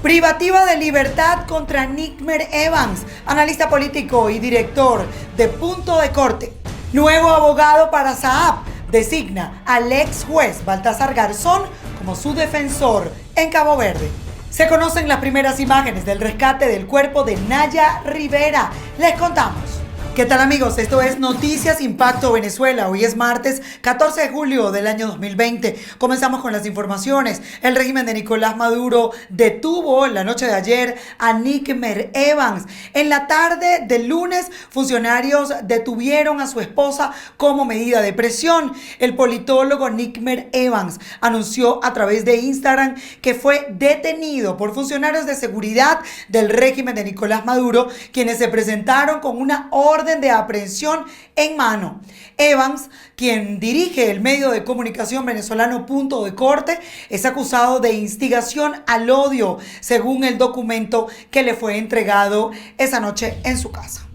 Privativa de libertad contra Nikmer Evans, analista político y director de Punto de Corte. Nuevo abogado para Saab designa al ex juez Baltasar Garzón como su defensor en Cabo Verde. Se conocen las primeras imágenes del rescate del cuerpo de Naya Rivera. Les contamos. ¿Qué tal, amigos? Esto es Noticias Impacto Venezuela. Hoy es martes 14 de julio del año 2020. Comenzamos con las informaciones. El régimen de Nicolás Maduro detuvo en la noche de ayer a Nikmer Evans. En la tarde del lunes, funcionarios detuvieron a su esposa como medida de presión. El politólogo Nikmer Evans anunció a través de Instagram que fue detenido por funcionarios de seguridad del régimen de Nicolás Maduro, quienes se presentaron con una orden de aprehensión en mano. Evans, quien dirige el medio de comunicación venezolano Punto de Corte, es acusado de instigación al odio, según el documento que le fue entregado esa noche en su casa.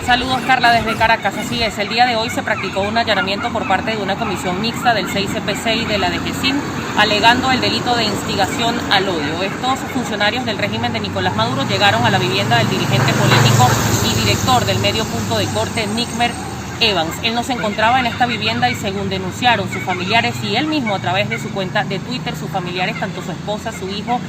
Saludos, Carla, desde Caracas. Así es, el día de hoy se practicó un allanamiento por parte de una comisión mixta del CICPC y de la DGCIN, alegando el delito de instigación al odio. Estos funcionarios del régimen de Nicolás Maduro llegaron a la vivienda del dirigente político y director del medio Punto de Corte, Nikmer Evans. Él no se encontraba en esta vivienda y, según denunciaron sus familiares y él mismo a través de su cuenta de Twitter, sus familiares, tanto su esposa, su hijo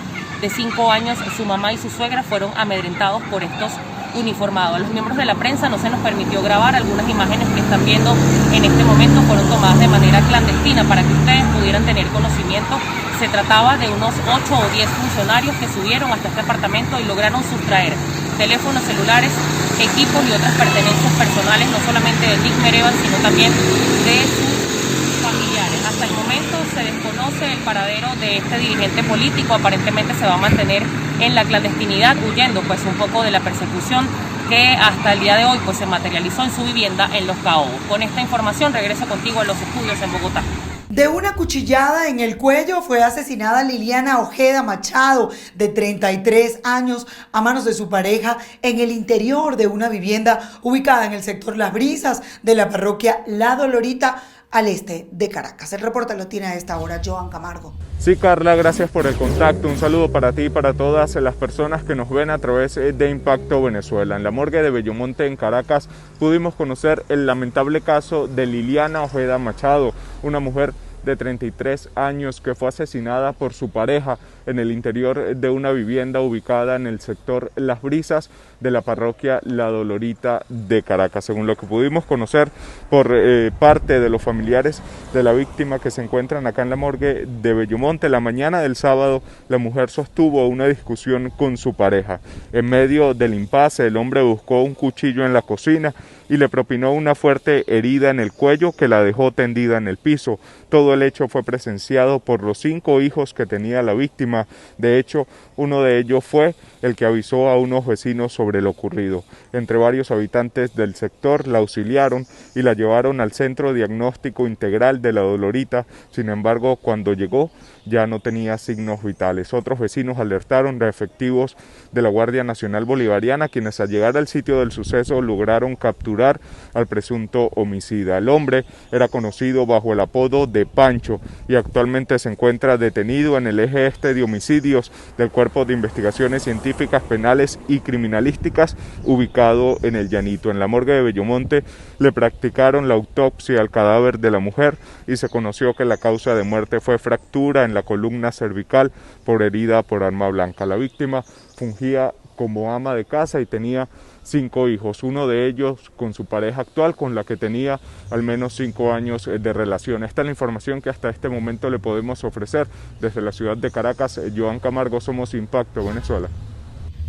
de 5 años, su mamá y su suegra, fueron amedrentados por estos uniformados. A los miembros de la prensa no se nos permitió grabar. Algunas imágenes que están viendo en este momento fueron tomadas de manera clandestina para que ustedes pudieran tener conocimiento. Se trataba de unos 8 o 10 funcionarios que subieron hasta este apartamento y lograron sustraer teléfonos celulares, equipos y otras pertenencias personales, no solamente de Nikmer Evans, sino también de sus familiares. Hasta el momento se desconoce el paradero de este dirigente político. Aparentemente se va a mantener en la clandestinidad, huyendo pues un poco de la persecución que hasta el día de hoy pues se materializó en su vivienda en Los Caobos. Con esta información regreso contigo a los estudios en Bogotá. De una cuchillada en el cuello fue asesinada Liliana Ojeda Machado, de 33 años, a manos de su pareja en el interior de una vivienda ubicada en el sector Las Brisas de la parroquia La Dolorita, al este de Caracas. El reporte lo tiene a esta hora Joan Camargo. Sí, Carla, gracias por el contacto. Un saludo para ti y para todas las personas que nos ven a través de Impacto Venezuela. En la morgue de Bellomonte, en Caracas, pudimos conocer el lamentable caso de Liliana Ojeda Machado, una mujer de 33 años que fue asesinada por su pareja en el interior de una vivienda ubicada en el sector Las Brisas de la parroquia La Dolorita de Caracas. Según lo que pudimos conocer por parte de los familiares de la víctima que se encuentran acá en la morgue de Bellomonte, la mañana del sábado la mujer sostuvo una discusión con su pareja. En medio del impasse, el hombre buscó un cuchillo en la cocina y le propinó una fuerte herida en el cuello que la dejó tendida en el piso. Todo el hecho fue presenciado por los 5 hijos que tenía la víctima. De hecho, uno de ellos fue el que avisó a unos vecinos sobre lo ocurrido. Entre varios habitantes del sector la auxiliaron y la llevaron al Centro Diagnóstico Integral de La Dolorita. Sin embargo, cuando llegó ya no tenía signos vitales. Otros vecinos alertaron de efectivos de la Guardia Nacional Bolivariana, quienes al llegar al sitio del suceso lograron capturar al presunto homicida. El hombre era conocido bajo el apodo de Pancho y actualmente se encuentra detenido en el eje este de homicidios del Cuerpo de Investigaciones Científicas Penales y Criminalísticas, ubicado en El Llanito. En la morgue de Bellomonte le practicaron la autopsia al cadáver de la mujer y se conoció que la causa de muerte fue fractura en la columna cervical por herida por arma blanca. La víctima fungía como ama de casa y tenía 5 hijos, uno de ellos con su pareja actual, con la que tenía al menos 5 años de relación. Esta es la información que hasta este momento le podemos ofrecer desde la ciudad de Caracas. Joan Camargo, Somos Impacto Venezuela.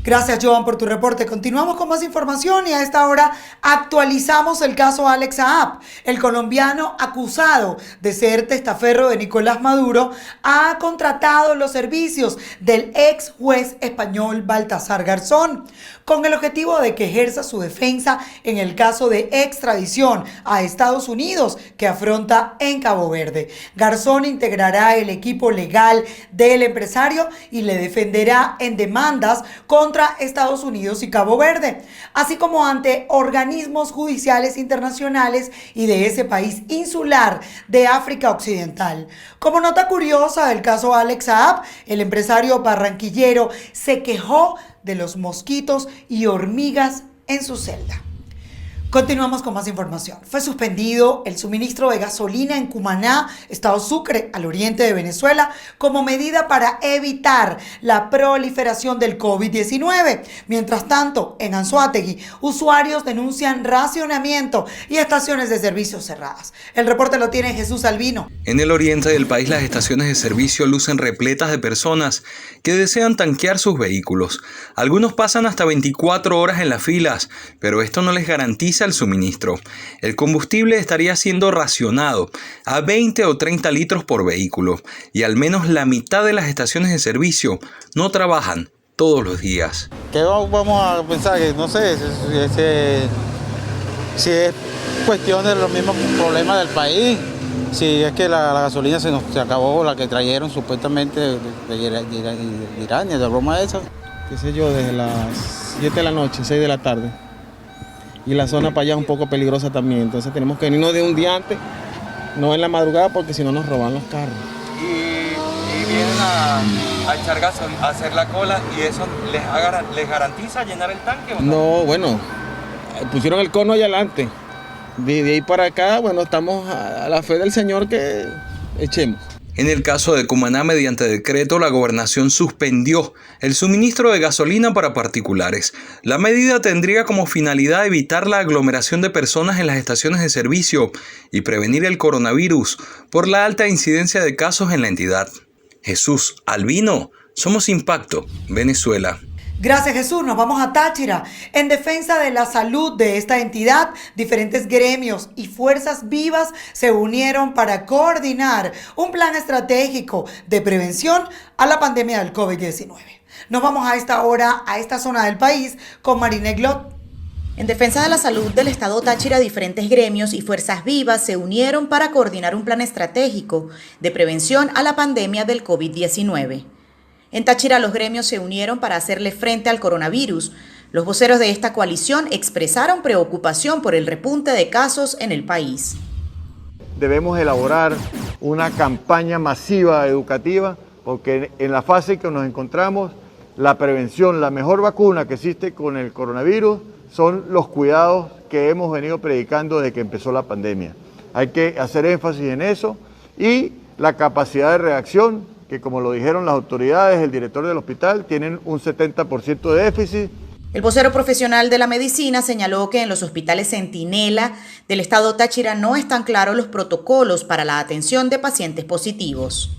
Gracias, Joan, por tu reporte. Continuamos con más información y a esta hora actualizamos el caso Alex Saab. El colombiano acusado de ser testaferro de Nicolás Maduro ha contratado los servicios del ex juez español Baltasar Garzón. con el objetivo de que ejerza su defensa en el caso de extradición a Estados Unidos que afronta en Cabo Verde. Garzón integrará el equipo legal del empresario y le defenderá en demandas contra Estados Unidos y Cabo Verde, así como ante organismos judiciales internacionales y de ese país insular de África Occidental. Como nota curiosa del caso Alex Saab, el empresario barranquillero se quejó de los mosquitos y hormigas en su celda. Continuamos con más información. Fue suspendido el suministro de gasolina en Cumaná, estado Sucre, al oriente de Venezuela, como medida para evitar la proliferación del COVID-19. Mientras tanto, en Anzoátegui, usuarios denuncian racionamiento y estaciones de servicio cerradas. El reporte lo tiene Jesús Albino. En el oriente del país, las estaciones de servicio lucen repletas de personas que desean tanquear sus vehículos. Algunos pasan hasta 24 horas en las filas, pero esto no les garantiza el suministro. El combustible estaría siendo racionado a 20 o 30 litros por vehículo y al menos la mitad de las estaciones de servicio no trabajan todos los días. ¿Qué vamos a pensar? Que no sé si es cuestión de los mismos problemas del país, si es que la gasolina se acabó, la que trajeron supuestamente de Irán, de broma esa. Qué sé yo, desde las 7 de la noche, 6 de la tarde. Y la zona para allá es un poco peligrosa también, entonces tenemos que venirnos de un día antes, no en la madrugada, porque si no nos roban los carros. Y vienen a echar gasolina, a hacer la cola, y eso les garantiza llenar el tanque, ¿o no? No, bueno, pusieron el cono allá adelante. De ahí para acá, bueno, estamos a la fe del Señor que echemos. En el caso de Cumaná, mediante decreto, la gobernación suspendió el suministro de gasolina para particulares. La medida tendría como finalidad evitar la aglomeración de personas en las estaciones de servicio y prevenir el coronavirus por la alta incidencia de casos en la entidad. Jesús Albino, Somos Impacto, Venezuela. Gracias, Jesús. Nos vamos a Táchira. En defensa de la salud de esta entidad, diferentes gremios y fuerzas vivas se unieron para coordinar un plan estratégico de prevención a la pandemia del COVID-19. Nos vamos a esta hora a esta zona del país con Marine Glot. En defensa de la salud del estado Táchira, diferentes gremios y fuerzas vivas se unieron para coordinar un plan estratégico de prevención a la pandemia del COVID-19. En Táchira, los gremios se unieron para hacerle frente al coronavirus. Los voceros de esta coalición expresaron preocupación por el repunte de casos en el país. Debemos elaborar una campaña masiva educativa porque en la fase que nos encontramos, la prevención, la mejor vacuna que existe con el coronavirus son los cuidados que hemos venido predicando desde que empezó la pandemia. Hay que hacer énfasis en eso y la capacidad de reacción, que como lo dijeron las autoridades, el director del hospital, tienen un 70% de déficit. El vocero profesional de la medicina señaló que en los hospitales Centinela del estado Táchira no están claros los protocolos para la atención de pacientes positivos.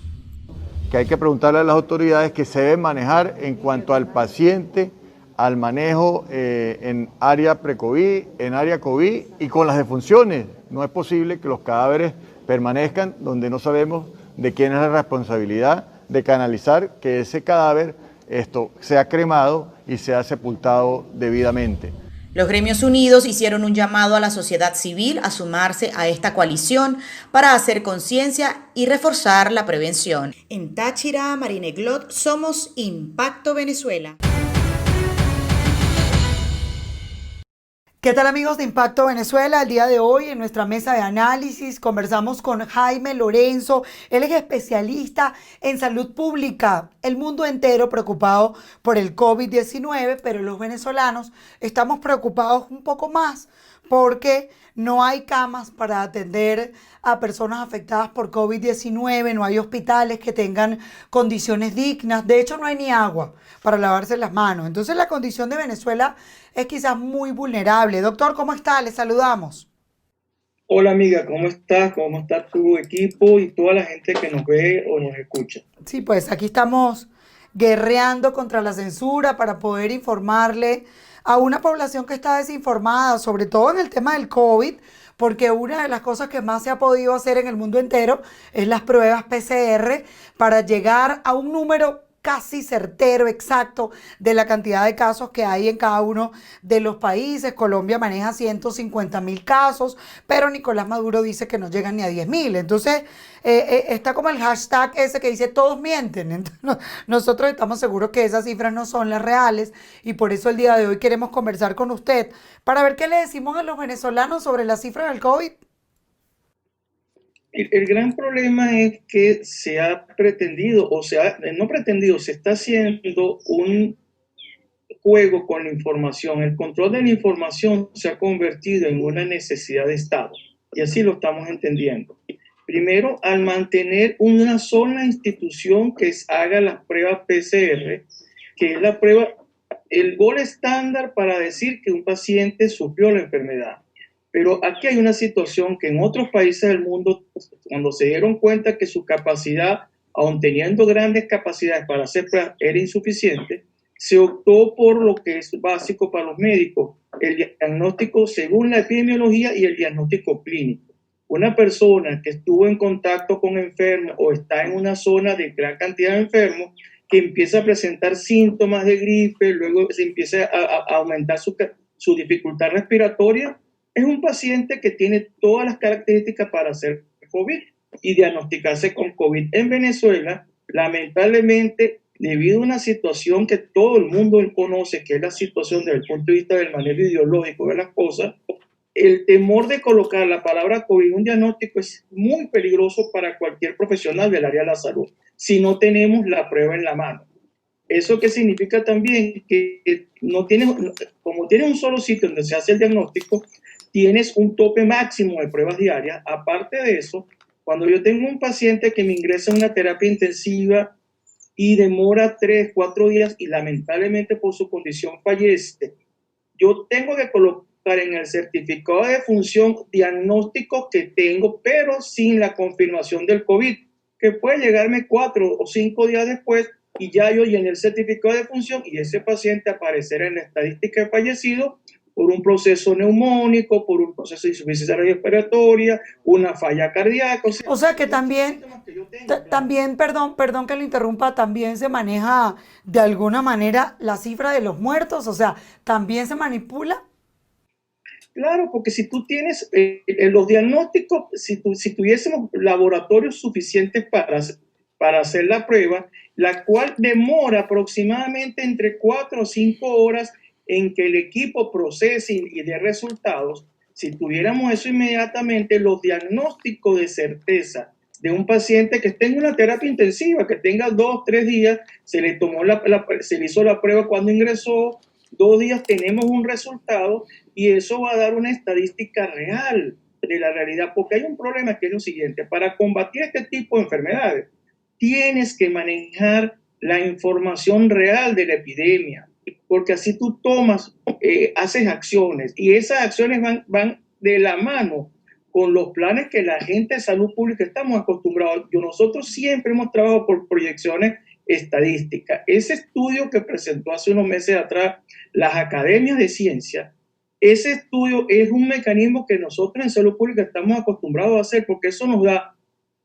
Que hay que preguntarle a las autoridades que se deben manejar en cuanto al paciente, al manejo en área pre-COVID, en área COVID y con las defunciones. No es posible que los cadáveres permanezcan donde no sabemos de quién es la responsabilidad de canalizar que ese cadáver sea cremado y sea sepultado debidamente. Los gremios unidos hicieron un llamado a la sociedad civil a sumarse a esta coalición para hacer conciencia y reforzar la prevención. En Táchira, Marine Glot, Somos Impacto Venezuela. ¿Qué tal, amigos de Impacto Venezuela? El día de hoy en nuestra mesa de análisis conversamos con Jaime Lorenzo. Él es especialista en salud pública. El mundo entero preocupado por el COVID-19, pero los venezolanos estamos preocupados un poco más porque no hay camas para atender a personas afectadas por COVID-19, no hay hospitales que tengan condiciones dignas, de hecho no hay ni agua para lavarse las manos. Entonces la condición de Venezuela es quizás muy vulnerable. Doctor, ¿cómo está? Le saludamos. Hola amiga, ¿cómo estás? ¿Cómo está tu equipo y toda la gente que nos ve o nos escucha? Sí, pues aquí estamos guerreando contra la censura para poder informarle a una población que está desinformada, sobre todo en el tema del COVID, porque una de las cosas que más se ha podido hacer en el mundo entero es las pruebas PCR para llegar a un número casi certero, exacto, de la cantidad de casos que hay en cada uno de los países. Colombia maneja 150.000 casos, pero Nicolás Maduro dice que no llegan ni a 10.000. Entonces, está como el hashtag ese que dice todos mienten. Entonces, nosotros estamos seguros que esas cifras no son las reales y por eso el día de hoy queremos conversar con usted para ver qué le decimos a los venezolanos sobre las cifras del COVID. El gran problema es que se ha pretendido, o sea, no pretendido, se está haciendo un juego con la información. El control de la información se ha convertido en una necesidad de Estado y así lo estamos entendiendo. Primero, al mantener una sola institución que haga las pruebas PCR, que es la prueba, el gol estándar para decir que un paciente sufrió la enfermedad. Pero aquí hay una situación que en otros países del mundo, cuando se dieron cuenta que su capacidad, aun teniendo grandes capacidades para hacer pruebas, era insuficiente, se optó por lo que es básico para los médicos, el diagnóstico según la epidemiología y el diagnóstico clínico. Una persona que estuvo en contacto con enfermos o está en una zona de gran cantidad de enfermos, que empieza a presentar síntomas de gripe, luego se empieza a aumentar su dificultad respiratoria, es un paciente que tiene todas las características para hacer COVID y diagnosticarse con COVID. En Venezuela, lamentablemente, debido a una situación que todo el mundo conoce, que es la situación desde el punto de vista del manejo ideológico de las cosas, el temor de colocar la palabra COVID en un diagnóstico es muy peligroso para cualquier profesional del área de la salud, si no tenemos la prueba en la mano. ¿Eso qué significa también? Que no tienes, como tienes un solo sitio donde se hace el diagnóstico, tienes un tope máximo de pruebas diarias. Aparte de eso, cuando yo tengo un paciente que me ingresa en una terapia intensiva y demora 3, 4 días y lamentablemente por su condición fallece, yo tengo que colocar en el certificado de defunción diagnóstico que tengo, pero sin la confirmación del COVID, que puede llegarme 4 o 5 días después y ya yo llené el certificado de defunción y ese paciente aparecerá en la estadística de fallecidos por un proceso neumónico, por un proceso de insuficiencia respiratoria, una falla cardíaca. O sea que también, también, perdón que lo interrumpa, también se maneja de alguna manera la cifra de los muertos, o sea, también se manipula. Claro, porque si tú tienes los diagnósticos, si tuviésemos laboratorios suficientes para hacer la prueba, la cual demora aproximadamente entre 4 o 5 horas en que el equipo procese y dé resultados, si tuviéramos eso inmediatamente, los diagnósticos de certeza de un paciente que esté en una terapia intensiva, que tenga 2, 3 días, se le hizo la prueba cuando ingresó, 2 días tenemos un resultado y eso va a dar una estadística real de la realidad, porque hay un problema que es lo siguiente: para combatir este tipo de enfermedades, tienes que manejar la información real de la epidemia, porque así tú tomas, haces acciones y esas acciones van de la mano con los planes que la gente de salud pública estamos acostumbrados. Nosotros siempre hemos trabajado por proyecciones estadísticas. Ese estudio que presentó hace unos meses atrás las academias de ciencia, ese estudio es un mecanismo que nosotros en salud pública estamos acostumbrados a hacer, porque eso nos da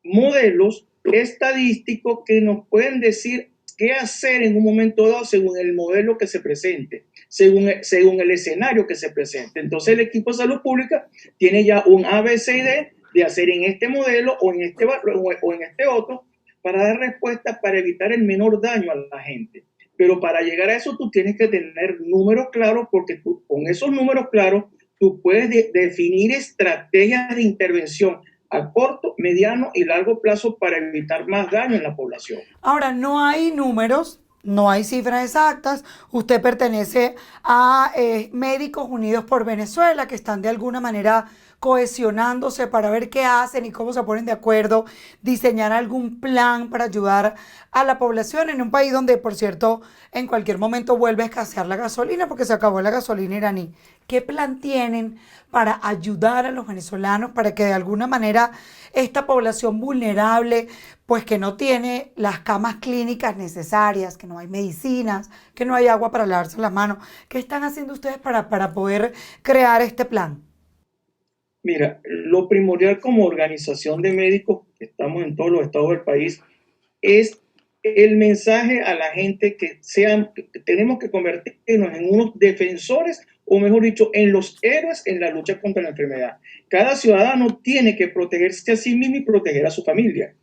modelos estadísticos que nos pueden decir qué hacer en un momento dado según el modelo que se presente, según el escenario que se presente. Entonces el equipo de salud pública tiene ya un ABCD de hacer en este modelo o en este otro para dar respuestas para evitar el menor daño a la gente. Pero para llegar a eso tú tienes que tener números claros, porque tú, con esos números claros tú puedes definir estrategias de intervención a corto, mediano y largo plazo para evitar más daño en la población. Ahora, no hay números, no hay cifras exactas. Usted pertenece a Médicos Unidos por Venezuela, que están de alguna manera cohesionándose para ver qué hacen y cómo se ponen de acuerdo, diseñar algún plan para ayudar a la población en un país donde, por cierto, en cualquier momento vuelve a escasear la gasolina porque se acabó la gasolina iraní. ¿Qué plan tienen para ayudar a los venezolanos para que de alguna manera esta población vulnerable, pues que no tiene las camas clínicas necesarias, que no hay medicinas, que no hay agua para lavarse las manos, qué están haciendo ustedes para poder crear este plan? Mira, lo primordial como organización de médicos, que estamos en todos los estados del país, es el mensaje a la gente que tenemos que convertirnos en unos defensores, o mejor dicho, en los héroes en la lucha contra la enfermedad. Cada ciudadano tiene que protegerse a sí mismo y proteger a su familia.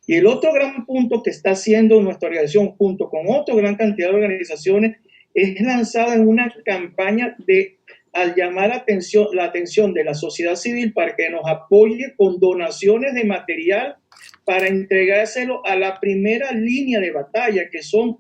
Y el otro gran punto que está haciendo nuestra organización, junto con otra gran cantidad de organizaciones, es lanzada en una campaña al llamar la atención de la sociedad civil para que nos apoye con donaciones de material para entregárselo a la primera línea de batalla, que son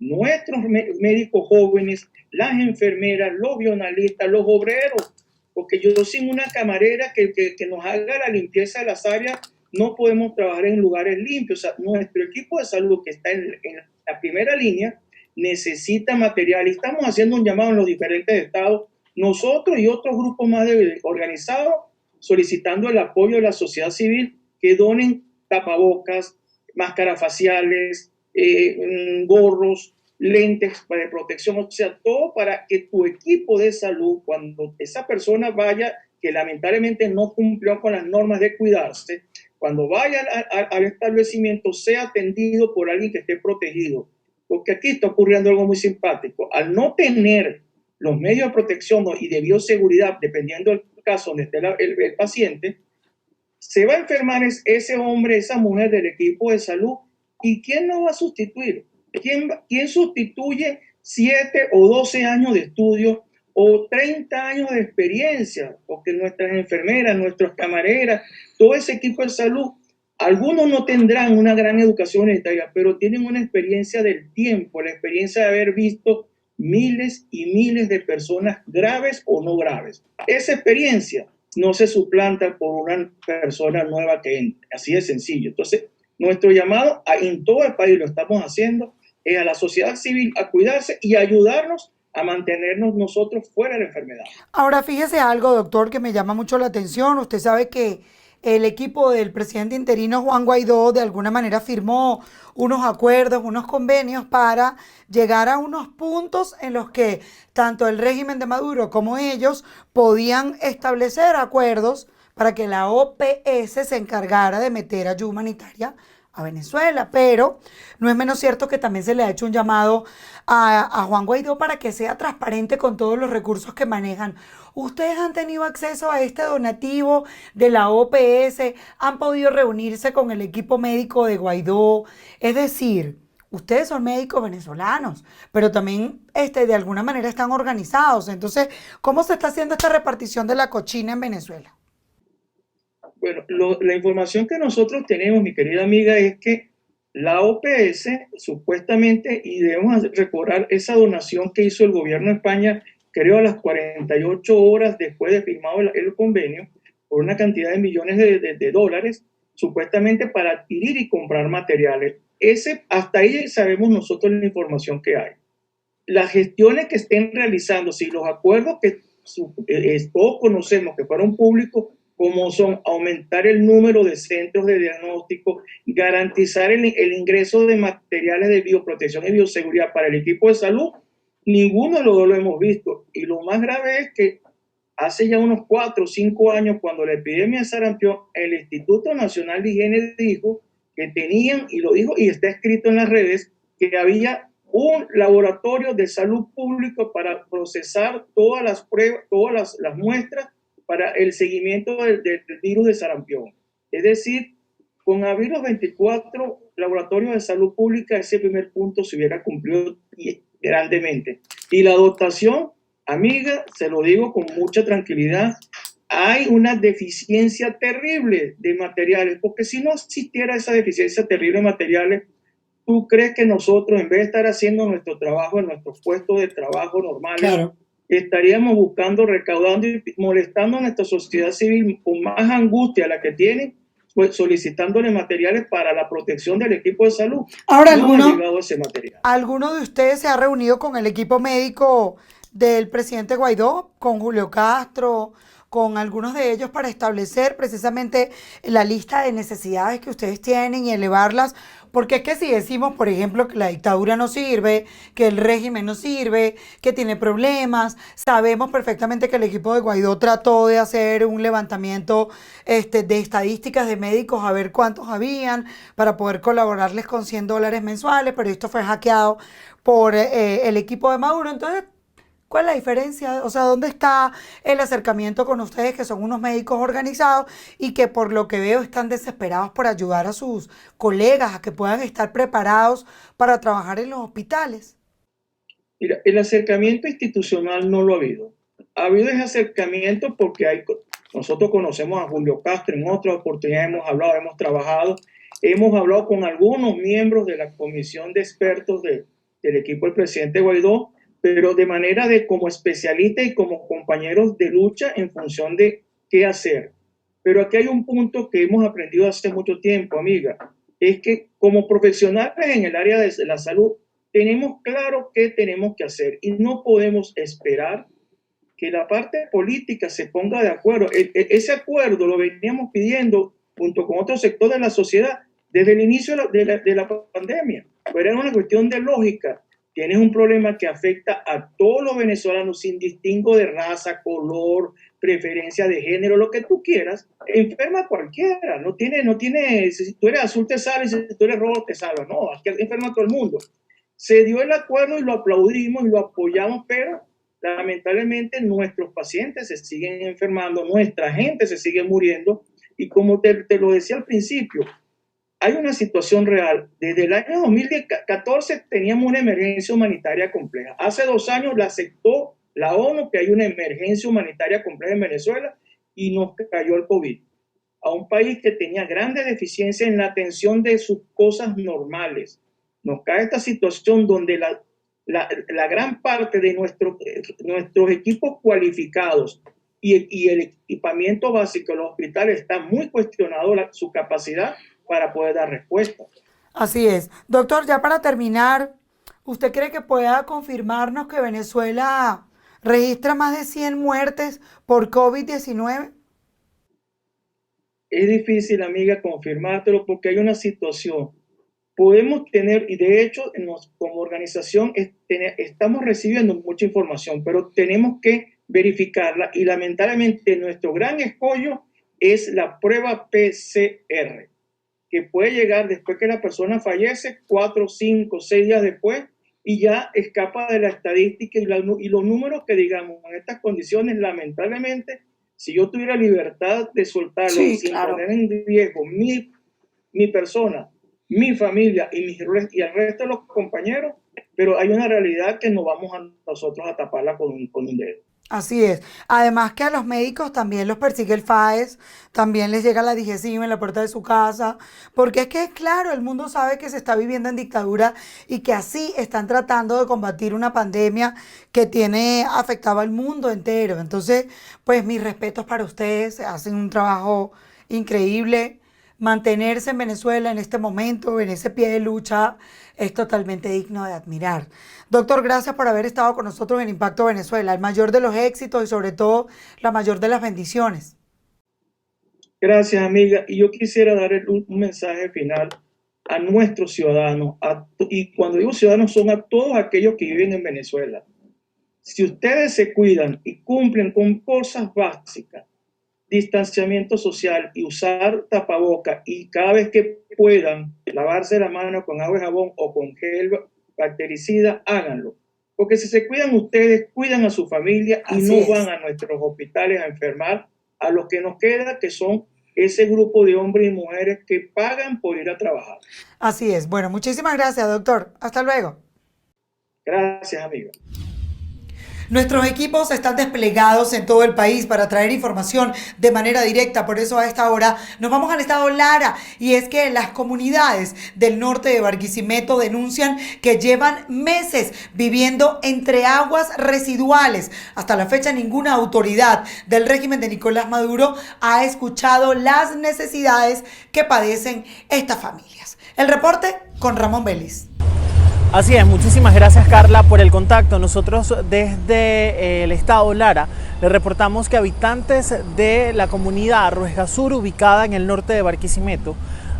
nuestros médicos jóvenes, las enfermeras, los bioanalistas, los obreros, porque yo sin una camarera que nos haga la limpieza de las áreas no podemos trabajar en lugares limpios. O sea, nuestro equipo de salud que está en la primera línea necesita material y estamos haciendo un llamado en los diferentes estados, nosotros y otros grupos más organizados, solicitando el apoyo de la sociedad civil que donen tapabocas, máscaras faciales, gorros, lentes de protección, o sea, todo para que tu equipo de salud, cuando esa persona vaya, que lamentablemente no cumplió con las normas de cuidarse, cuando vaya al establecimiento sea atendido por alguien que esté protegido. Porque aquí está ocurriendo algo muy simpático. Al no tener los medios de protección y de bioseguridad, dependiendo del caso donde esté el paciente, se va a enfermar ese hombre, esa mujer del equipo de salud. ¿Y quién nos va a sustituir? ¿Quién sustituye 7 o 12 años de estudio o 30 años de experiencia? Porque nuestras enfermeras, nuestras camareras, todo ese equipo de salud, algunos no tendrán una gran educación universitaria, pero tienen una experiencia del tiempo, la experiencia de haber visto miles y miles de personas graves o no graves. Esa experiencia no se suplanta por una persona nueva que entre. Así de sencillo. Entonces, nuestro llamado en todo el país, lo estamos haciendo, es a la sociedad civil a cuidarse y ayudarnos a mantenernos nosotros fuera de la enfermedad. Ahora, fíjese algo, doctor, que me llama mucho la atención. Usted sabe que el equipo del presidente interino Juan Guaidó de alguna manera firmó unos acuerdos, unos convenios para llegar a unos puntos en los que tanto el régimen de Maduro como ellos podían establecer acuerdos para que la OPS se encargara de meter ayuda humanitaria a Venezuela, pero no es menos cierto que también se le ha hecho un llamado a Juan Guaidó para que sea transparente con todos los recursos que manejan. ¿Ustedes han tenido acceso a este donativo de la OPS? ¿Han podido reunirse con el equipo médico de Guaidó? Es decir, ustedes son médicos venezolanos, pero también de alguna manera están organizados. Entonces, ¿cómo se está haciendo esta repartición de la cochina en Venezuela? Bueno, la información que nosotros tenemos, mi querida amiga, es que la OPS supuestamente, y debemos recordar esa donación que hizo el gobierno de España, creo a las 48 horas después de firmado el convenio, por una cantidad de millones de dólares, supuestamente para adquirir y comprar materiales. Hasta ahí sabemos nosotros la información que hay. Las gestiones que estén realizando, si los acuerdos que todos conocemos que fueron públicos, como son aumentar el número de centros de diagnóstico, garantizar el ingreso de materiales de bioprotección y bioseguridad para el equipo de salud, ninguno de los dos lo hemos visto. Y lo más grave es que hace ya unos 4 o 5 años, cuando la epidemia de sarampión, el Instituto Nacional de Higiene dijo que tenían, y lo dijo y está escrito en las redes, que había un laboratorio de salud público para procesar todas las pruebas, todas las muestras para el seguimiento del virus de sarampión. Es decir, con abrir los 24 laboratorios de salud pública, ese primer punto se hubiera cumplido grandemente. Y la dotación, amiga, se lo digo con mucha tranquilidad, hay una deficiencia terrible de materiales, porque si no existiera esa deficiencia terrible de materiales, ¿tú crees que nosotros, en vez de estar haciendo nuestro trabajo en nuestros puestos de trabajo normales, claro, estaríamos buscando, recaudando y molestando a nuestra sociedad civil con más angustia la que tienen, pues solicitándole materiales para la protección del equipo de salud? Ahora, no ha llegado ese material. ¿Alguno de ustedes se ha reunido con el equipo médico del presidente Guaidó, con Julio Castro, con algunos de ellos para establecer precisamente la lista de necesidades que ustedes tienen y elevarlas, porque es que si decimos, por ejemplo, que la dictadura no sirve, que el régimen no sirve, que tiene problemas, sabemos perfectamente que el equipo de Guaidó trató de hacer un levantamiento de estadísticas de médicos a ver cuántos habían para poder colaborarles con $100 mensuales, pero esto fue hackeado por el equipo de Maduro. Entonces, ¿cuál es la diferencia? O sea, ¿dónde está el acercamiento con ustedes, que son unos médicos organizados y que por lo que veo están desesperados por ayudar a sus colegas a que puedan estar preparados para trabajar en los hospitales? Mira, el acercamiento institucional no lo ha habido. Ha habido ese acercamiento porque nosotros conocemos a Julio Castro, en otras oportunidades hemos hablado, hemos hablado con algunos miembros de la comisión de expertos del equipo del presidente Guaidó, pero de manera como especialistas y como compañeros de lucha en función de qué hacer. Pero aquí hay un punto que hemos aprendido hace mucho tiempo, amiga, es que como profesionales en el área de la salud tenemos claro qué tenemos que hacer y no podemos esperar que la parte política se ponga de acuerdo. Ese acuerdo lo veníamos pidiendo junto con otros sectores de la sociedad desde el inicio de la pandemia, pero era una cuestión de lógica. Tienes un problema que afecta a todos los venezolanos sin distingo de raza, color, preferencia de género, lo que tú quieras, enferma cualquiera, no tiene, si tú eres azul te salvas, si tú eres rojo te salvas, no, aquí enferma a todo el mundo. Se dio el acuerdo y lo aplaudimos y lo apoyamos, pero lamentablemente nuestros pacientes se siguen enfermando, nuestra gente se sigue muriendo y como te lo decía al principio, hay una situación real. Desde el año 2014 teníamos una emergencia humanitaria compleja. Hace 2 años la aceptó la ONU que hay una emergencia humanitaria compleja en Venezuela y nos cayó el COVID. A un país que tenía grandes deficiencias en la atención de sus cosas normales. Nos cae esta situación donde la gran parte de nuestros equipos cualificados y el equipamiento básico de los hospitales está muy cuestionado su capacidad para poder dar respuesta. Así es. Doctor, ya para terminar, ¿usted cree que pueda confirmarnos que Venezuela registra más de 100 muertes por COVID-19? Es difícil, amiga, confirmártelo porque hay una situación. Podemos tener, y de hecho como organización estamos recibiendo mucha información, pero tenemos que verificarla y lamentablemente nuestro gran escollo es la prueba PCR, que puede llegar después que la persona fallece, 4, 5, 6 días después, y ya escapa de la estadística y los números que digamos en estas condiciones, lamentablemente, si yo tuviera libertad de soltarlo sin poner en riesgo mi persona, mi familia y el resto de los compañeros, pero hay una realidad que no vamos nosotros a taparla con un dedo. Así es. Además que a los médicos también los persigue el FAES, también les llega la DGCIM en la puerta de su casa, porque es que, claro, el mundo sabe que se está viviendo en dictadura y que así están tratando de combatir una pandemia que tiene afectado al mundo entero. Entonces, pues mis respetos para ustedes, hacen un trabajo increíble. Mantenerse en Venezuela en este momento, en ese pie de lucha, es totalmente digno de admirar. Doctor, gracias por haber estado con nosotros en Impacto Venezuela, el mayor de los éxitos y sobre todo la mayor de las bendiciones. Gracias, amiga. Y yo quisiera dar un mensaje final a nuestros ciudadanos, y cuando digo ciudadanos son a todos aquellos que viven en Venezuela. Si ustedes se cuidan y cumplen con cosas básicas, distanciamiento social y usar tapaboca y cada vez que puedan lavarse la mano con agua y jabón o con gel bactericida, háganlo. Porque si se cuidan ustedes, cuidan a su familia y no van a nuestros hospitales a enfermar a los que nos queda, que son ese grupo de hombres y mujeres que pagan por ir a trabajar. Así es. Bueno, muchísimas gracias, doctor. Hasta luego. Gracias, amiga. Nuestros equipos están desplegados en todo el país para traer información de manera directa. Por eso a esta hora nos vamos al estado Lara. Y es que las comunidades del norte de Barquisimeto denuncian que llevan meses viviendo entre aguas residuales. Hasta la fecha ninguna autoridad del régimen de Nicolás Maduro ha escuchado las necesidades que padecen estas familias. El reporte con Ramón Vélez. Así es, muchísimas gracias Carla por el contacto. Nosotros desde el estado Lara le reportamos que habitantes de la comunidad Arrueja Sur, ubicada en el norte de Barquisimeto,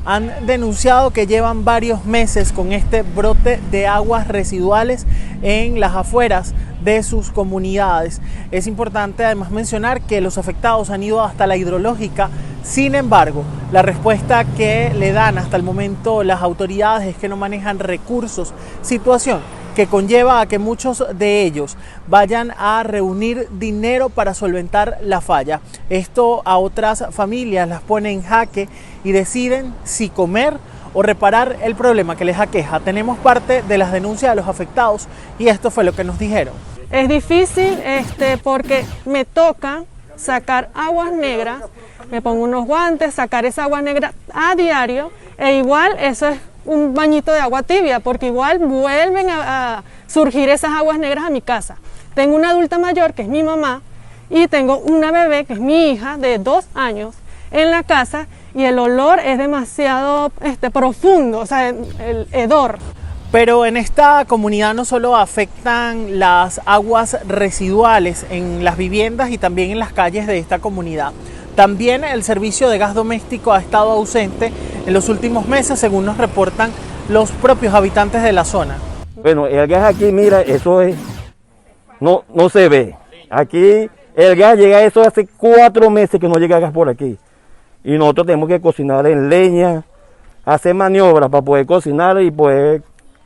han denunciado que llevan varios meses con este brote de aguas residuales en las afueras de sus comunidades. Es importante además mencionar que los afectados han ido hasta la hidrológica. Sin embargo, la respuesta que le dan hasta el momento las autoridades es que no manejan recursos, situación que conlleva a que muchos de ellos vayan a reunir dinero para solventar la falla. Esto a otras familias las pone en jaque y deciden si comer o reparar el problema que les aqueja. Tenemos parte de las denuncias de los afectados y esto fue lo que nos dijeron. Es difícil porque me toca sacar aguas negras, me pongo unos guantes, sacar esa agua negra a diario, e igual eso es un bañito de agua tibia, porque igual vuelven a surgir esas aguas negras a mi casa. Tengo una adulta mayor, que es mi mamá, y tengo una bebé, que es mi hija, de 2 años, en la casa, y el olor es demasiado profundo, o sea, el hedor. Pero en esta comunidad no solo afectan las aguas residuales en las viviendas y también en las calles de esta comunidad. También el servicio de gas doméstico ha estado ausente en los últimos meses, según nos reportan los propios habitantes de la zona. Bueno, el gas aquí, mira, eso es, no se ve. Aquí el gas llega, eso hace 4 meses que no llega gas por aquí. Y nosotros tenemos que cocinar en leña, hacer maniobras para poder cocinar y poder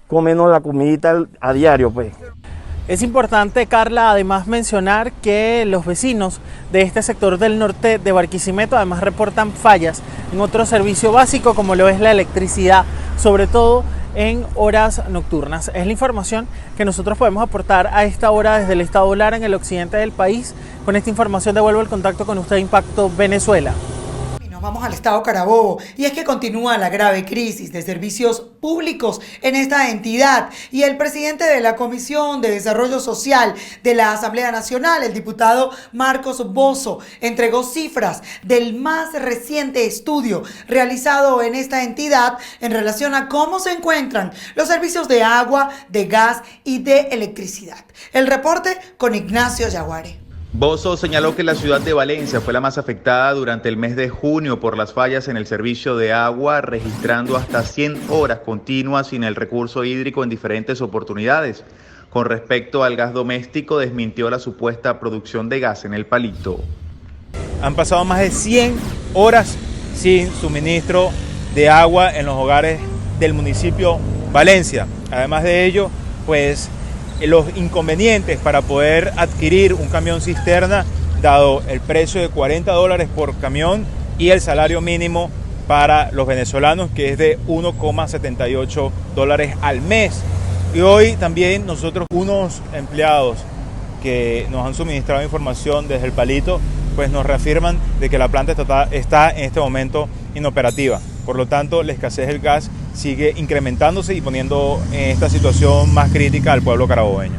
comernos la comidita a diario, pues. Es importante, Carla, además mencionar que los vecinos de este sector del norte de Barquisimeto además reportan fallas en otro servicio básico como lo es la electricidad, sobre todo en horas nocturnas. Es la información que nosotros podemos aportar a esta hora desde el estado Lara en el occidente del país. Con esta información devuelvo el contacto con usted, Impacto Venezuela. Vamos al estado Carabobo, y es que continúa la grave crisis de servicios públicos en esta entidad, y el presidente de la Comisión de Desarrollo Social de la Asamblea Nacional, el diputado Marcos Bozo, entregó cifras del más reciente estudio realizado en esta entidad en relación a cómo se encuentran los servicios de agua, de gas y de electricidad. El reporte con Ignacio Yaguare. Bozo señaló que la ciudad de Valencia fue la más afectada durante el mes de junio por las fallas en el servicio de agua, registrando hasta 100 horas continuas sin el recurso hídrico en diferentes oportunidades. Con respecto al gas doméstico, desmintió la supuesta producción de gas en el Palito. Han pasado más de 100 horas sin suministro de agua en los hogares del municipio Valencia. Además de ello, pues los inconvenientes para poder adquirir un camión cisterna, dado el precio de $40 por camión y el salario mínimo para los venezolanos, que es de $1,78 al mes. Y hoy también nosotros, unos empleados que nos han suministrado información desde el Palito, pues nos reafirman de que la planta está en este momento inoperativa. Por lo tanto, la escasez del gas sigue incrementándose y poniendo en esta situación más crítica al pueblo carabobeño.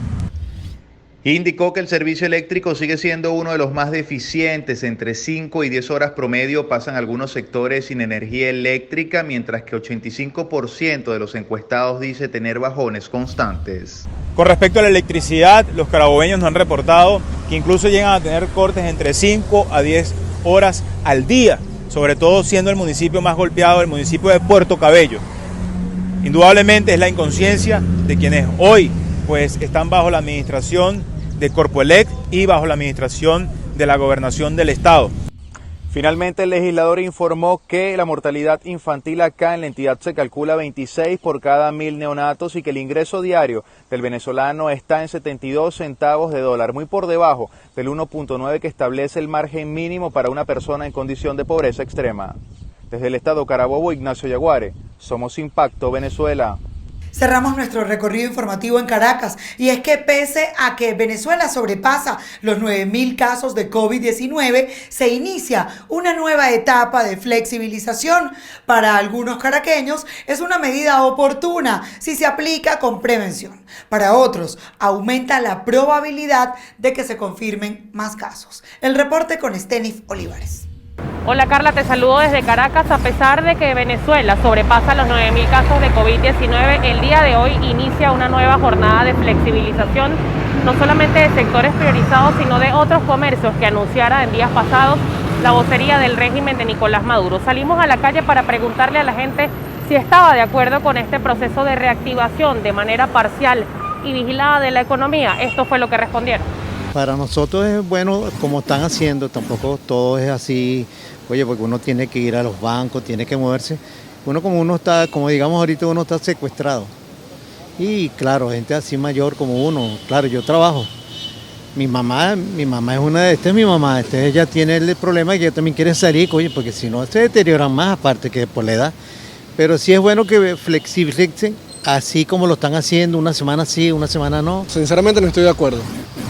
Indicó que el servicio eléctrico sigue siendo uno de los más deficientes. Entre 5 y 10 horas promedio pasan algunos sectores sin energía eléctrica, mientras que 85% de los encuestados dice tener bajones constantes. Con respecto a la electricidad, los carabobeños nos han reportado que incluso llegan a tener cortes entre 5 a 10 horas al día, sobre todo siendo el municipio más golpeado, el municipio de Puerto Cabello. Indudablemente es la inconsciencia de quienes hoy pues están bajo la administración de Corpoelec y bajo la administración de la Gobernación del Estado. Finalmente, el legislador informó que la mortalidad infantil acá en la entidad se calcula 26 por cada 1000 neonatos y que el ingreso diario del venezolano está en 72 centavos de dólar, muy por debajo del 1.9 que establece el margen mínimo para una persona en condición de pobreza extrema. Desde el estado Carabobo, Ignacio Yaguare, Somos Impacto Venezuela. Cerramos nuestro recorrido informativo en Caracas, y es que pese a que Venezuela sobrepasa los 9.000 casos de COVID-19, se inicia una nueva etapa de flexibilización. Para algunos caraqueños es una medida oportuna si se aplica con prevención. Para otros aumenta la probabilidad de que se confirmen más casos. El reporte con Stenif Olivares. Hola Carla, te saludo desde Caracas. A pesar de que Venezuela sobrepasa los 9.000 casos de COVID-19, el día de hoy inicia una nueva jornada de flexibilización, no solamente de sectores priorizados, sino de otros comercios que anunciara en días pasados la vocería del régimen de Nicolás Maduro. Salimos a la calle para preguntarle a la gente si estaba de acuerdo con este proceso de reactivación de manera parcial y vigilada de la economía. Esto fue lo que respondieron. Para nosotros es bueno como están haciendo, tampoco todo es así, oye, porque uno tiene que ir a los bancos, tiene que moverse. Uno está, como digamos ahorita, uno está secuestrado. Y claro, gente así mayor como uno, claro, yo trabajo. Mi mamá es una de estas, mi mamá, ella tiene el problema de que ella también quiere salir, oye, porque si no se deterioran más, aparte que por la edad. Pero sí es bueno que flexibilicen, así como lo están haciendo, una semana sí, una semana no. Sinceramente no estoy de acuerdo,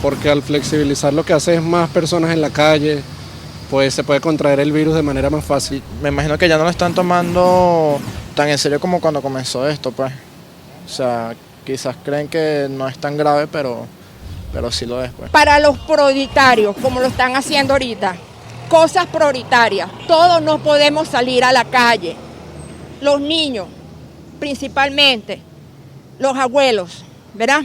porque al flexibilizar lo que hace es más personas en la calle, pues se puede contraer el virus de manera más fácil. Me imagino que ya no lo están tomando tan en serio como cuando comenzó esto, pues. O sea, quizás creen que no es tan grave, pero sí lo es, pues. Para los prioritarios, como lo están haciendo ahorita, cosas prioritarias, todos no podemos salir a la calle, los niños principalmente, los abuelos, ¿verdad?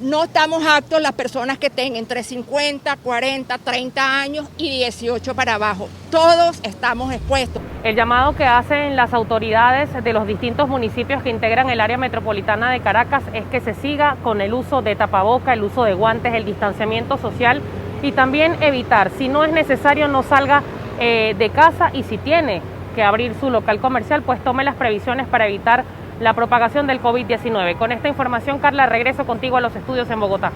No estamos aptos las personas que tengan entre 50, 40, 30 años y 18 para abajo. Todos estamos expuestos. El llamado que hacen las autoridades de los distintos municipios que integran el área metropolitana de Caracas es que se siga con el uso de tapaboca, el uso de guantes, el distanciamiento social y también evitar, si no es necesario, no salga de casa, y si tiene que abrir su local comercial, pues tome las previsiones para evitar la propagación del COVID-19. Con esta información, Carla, regreso contigo a los estudios en Bogotá.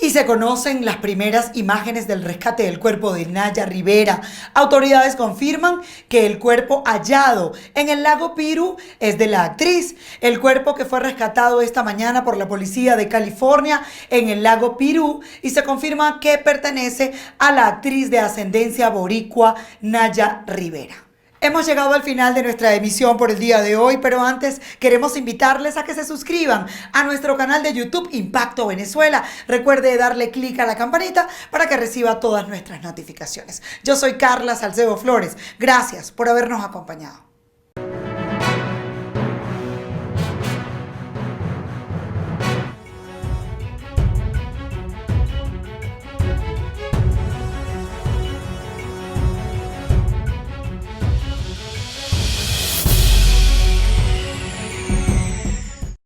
Y se conocen las primeras imágenes del rescate del cuerpo de Naya Rivera. Autoridades confirman que el cuerpo hallado en el lago Piru es de la actriz. El cuerpo que fue rescatado esta mañana por la policía de California en el lago Piru, y se confirma que pertenece a la actriz de ascendencia boricua Naya Rivera. Hemos llegado al final de nuestra emisión por el día de hoy, pero antes queremos invitarles a que se suscriban a nuestro canal de YouTube Impacto Venezuela. Recuerde darle clic a la campanita para que reciba todas nuestras notificaciones. Yo soy Carla Salcedo Flores. Gracias por habernos acompañado.